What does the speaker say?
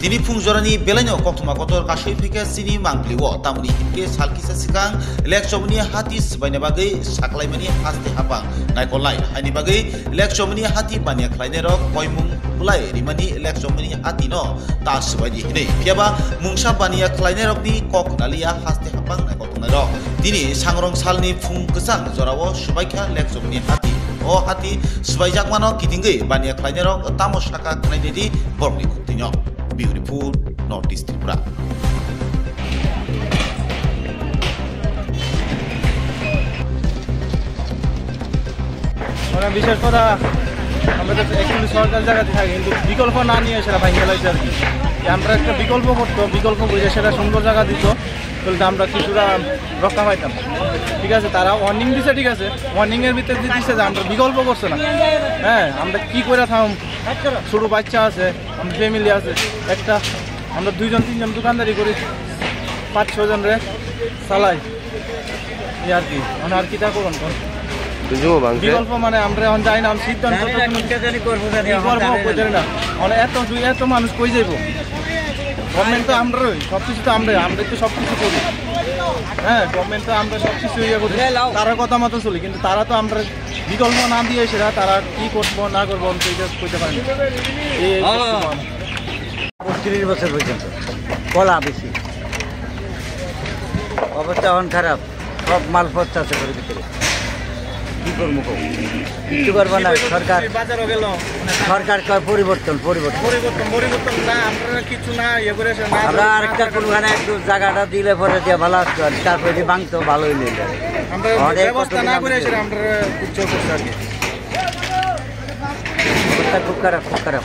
Tini Pungjorani Belano Kotuma Kotor Kashi Fika Sini Mangliwo Tamuni Himke Salkisa Sikang Lekshomni Hatis Bainabagi Saklaimani Haste Hapang Naikolai Hanibagi Lekshomni Hati Banya Klainerok Poimung Ulai Rimani Lekshomni Hatino Taswaji Hine Piaba Mungsha Bania Klainerok di Kok Nalia Haste Hapang Naikotunero Tini Sangrong Salni Pung Kesang Zorawo Subaika Lekshomni Hati O Hati Subaijakmano Kitingge Bania Klainerok Tamosaka Knaidedi Borni Kutinyo Beautiful Northeast Tripura. মানে বিশেষ কথা আমাদের একটু সরকার জায়গাতে থাকে কিন্তু বিকল্প না নিয়ে সেটা ভাঙে লাইছে আর কি আমরা একটা বিকল্প করতো বিকল্প বুঝে সেটা সুন্দর জায়গা দিত তাহলে আমরা কিছুটা রক্ষা পাইতাম ঠিক আছে তারা ওয়ার্নিং দিছে ঠিক আছে ওয়ার্নিং এর ভিতরে দিছে যে আমরা বিকল্প করছে না হ্যাঁ আমরা কি করে থাম ছোট বাচ্চা আছে আমাদের ফ্যামিলি আছে একটা আমরা 2-3 জন দোকানদারি করি 5-6 জন রে চালাই এই আর কি মানে আর কি তা করুন বিকল্প মানে আমরা এখন যাই না সিদ্ধান্ত না এত মানুষ কই যাইব গভর্নমেন্ট তো আমরাই সবকিছু তো আমরা তো সবকিছু করি হ্যাঁ গভর্নমেন্ট তো আমরা সবকিছু ইয়ে করি তারা কথা মতো চলি কিন্তু তারা তো আমরা বিকল্প না দিয়ে সেটা তারা কি করবো না করবো সেইটা কইতে পারি না 30 বছর পর্যন্ত কলা বেশি অবস্থা এখন খারাপ সব মালপত্র আছে ঘরের ভিতরে কি করবো কিছু করবো না সরকার কয় পরিবর্তন না আপনারা কিছু না ইয়ে করে আমরা আরেকটা কোনখানে একটু জায়গাটা দিলে পরে দিয়ে ভালো আসতো আর তারপরে যদি ভাঙতো ভালোই নিয়ে যায় আমরা ব্যবস্থা না করে আমরা উচ্চ করছি আর কি খুব খারাপ